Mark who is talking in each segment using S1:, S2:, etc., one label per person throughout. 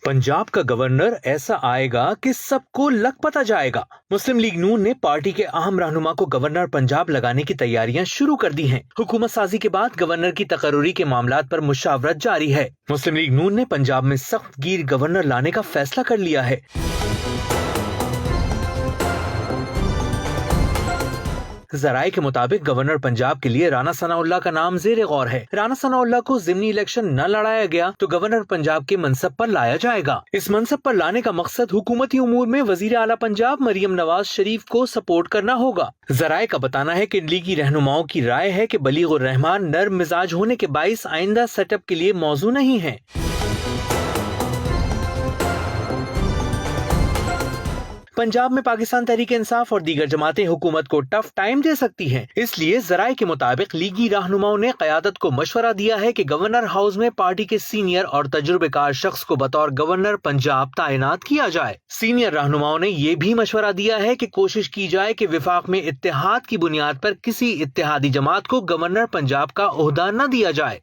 S1: पंजाब का गवर्नर ऐसा आएगा कि सबको लग पता जाएगा। मुस्लिम लीग नून ने पार्टी के अहम रहनुमा को गवर्नर पंजाब लगाने की तैयारियां शुरू कर दी हैं। हुकूमत साजी के बाद गवर्नर की तकर्रुरी के मामलात पर मुशावरत जारी है। मुस्लिम लीग नून ने पंजाब में सख्त गिर गवर्नर लाने का फैसला कर लिया है। जराये के मुताबिक गवर्नर पंजाब के लिए राना सनाउल्लाह का नाम ज़ेरे गौर है। राना सनाउल्लाह को ज़िमनी इलेक्शन न लड़ाया गया तो गवर्नर पंजाब के मनसब पर लाया जाएगा। इस मनसब पर लाने का मकसद हुकूमती उमूर में वजीर आला पंजाब मरियम नवाज शरीफ को सपोर्ट करना होगा। जराये का बताना है कि लीगी रहनुमाओं की राय है कि बलीगुर रहमान नर्म मिजाज होने के बाइस आइंदा सेटअप के लिए मौजू नहीं है। पंजाब में पाकिस्तान तहरीक इंसाफ और दीगर जमातें हुकूमत को टफ टाइम दे सकती हैं। इसलिए जराये के मुताबिक लीगी रहनुमाओं ने क़यादत को मशवरा दिया है कि गवर्नर हाउस में पार्टी के सीनियर और तजुर्बेकार शख्स को बतौर गवर्नर पंजाब तैनात किया जाए। सीनियर रहनुमाओं ने ये भी मशवरा दिया है कि कोशिश की जाए कि विफाक में इत्तेहाद की बुनियाद पर किसी इत्तेहादी जमात को गवर्नर पंजाब का ओहदा न दिया जाए।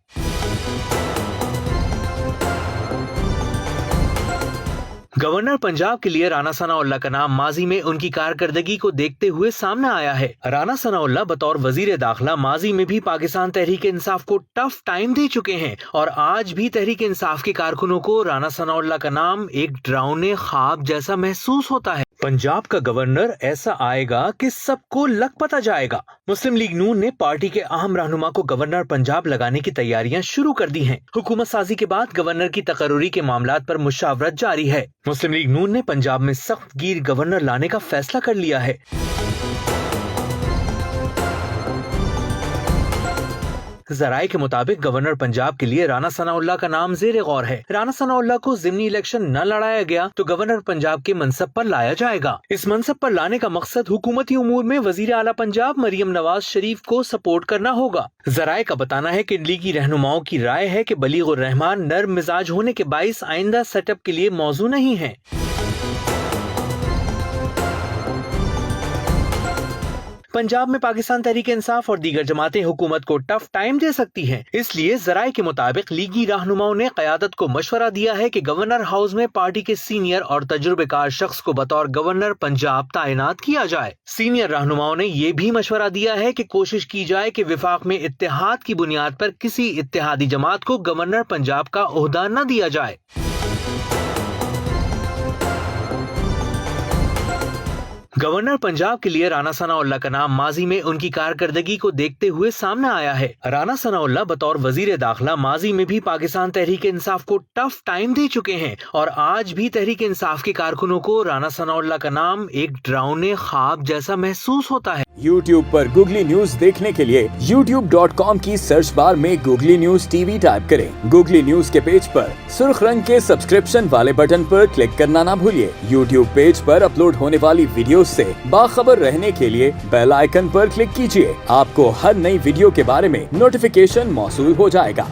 S1: गवर्नर पंजाब के लिए राना सनाउल्लाह का नाम माजी में उनकी कारकर्दगी को देखते हुए सामने आया है। राना सनाउल्लाह बतौर वजीर दाखिला माजी में भी पाकिस्तान तहरीक इंसाफ को टफ टाइम दे चुके हैं और आज भी तहरीक इंसाफ के कारकुनों को राना सनाउल्लाह का नाम एक डरावने ख्वाब जैसा महसूस होता है। पंजाब का गवर्नर ऐसा आएगा कि सबको लग पता जाएगा। मुस्लिम लीग नून ने पार्टी के अहम रहनुमा को गवर्नर पंजाब लगाने की तैयारियां शुरू कर दी हैं। हुकूमत साजी के बाद गवर्नर की तकर्रुरी के मामलात पर मुशावरत जारी है। मुस्लिम लीग नून ने पंजाब में सख्त गिर गवर्नर लाने का फैसला कर लिया है। जराये के मुताबिक गवर्नर पंजाब के लिए राना सनाउल्लाह का नाम ज़ेरे गौर है। राना सनाउल्लाह को ज़िमनी इलेक्शन न लड़ाया गया तो गवर्नर पंजाब के मनसब पर लाया जाएगा। इस मनसब पर लाने का मकसद हुकूमती उमूर में वजीर आला पंजाब मरियम नवाज शरीफ को सपोर्ट करना होगा। जराये का बताना है कि लीगी रहनुमाओं की राय है कि बलीगुर रहमान नर्म मिजाज होने के बाइस आइंदा सेटअप के लिए मौजू नहीं है। पंजाब में पाकिस्तान तहरीक इंसाफ और दीगर जमातें हुकूमत को टफ टाइम दे सकती हैं। इसलिए जराये के मुताबिक लीगी रहनुमाओं ने क़यादत को मशवरा दिया है कि गवर्नर हाउस में पार्टी के सीनियर और तजुर्बेकार शख्स को बतौर गवर्नर पंजाब तैनात किया जाए। सीनियर रहनुमाओं ने ये भी मशवरा दिया है कि कोशिश की जाए कि विफाक में इत्तेहाद की बुनियाद पर किसी इत्तेहादी जमात को गवर्नर पंजाब का ओहदा न दिया जाए। गवर्नर पंजाब के लिए राना सनाउल्लाह का नाम माजी में उनकी कारकर्दगी को देखते हुए सामने आया है। राना सनाउल्लाह बतौर वजीर दाखिला माजी में भी पाकिस्तान तहरीक इंसाफ को टफ टाइम दे चुके हैं और आज भी तहरीक इंसाफ के कारकुनों को राना सनाउल्लाह का नाम एक डरावने ख्वाब जैसा महसूस होता है।
S2: YouTube पर गूगली न्यूज देखने के लिए youtube.com की सर्च बार में गूगली न्यूज टीवी टाइप करें। गूगली न्यूज के पेज पर सुर्ख रंग के सब्सक्रिप्शन वाले बटन पर क्लिक करना ना भूलिए। YouTube पेज पर अपलोड होने वाली वीडियो से बाखबर रहने के लिए बेल आइकन पर क्लिक कीजिए। आपको हर नई वीडियो के बारे में नोटिफिकेशन मौसूल हो जाएगा।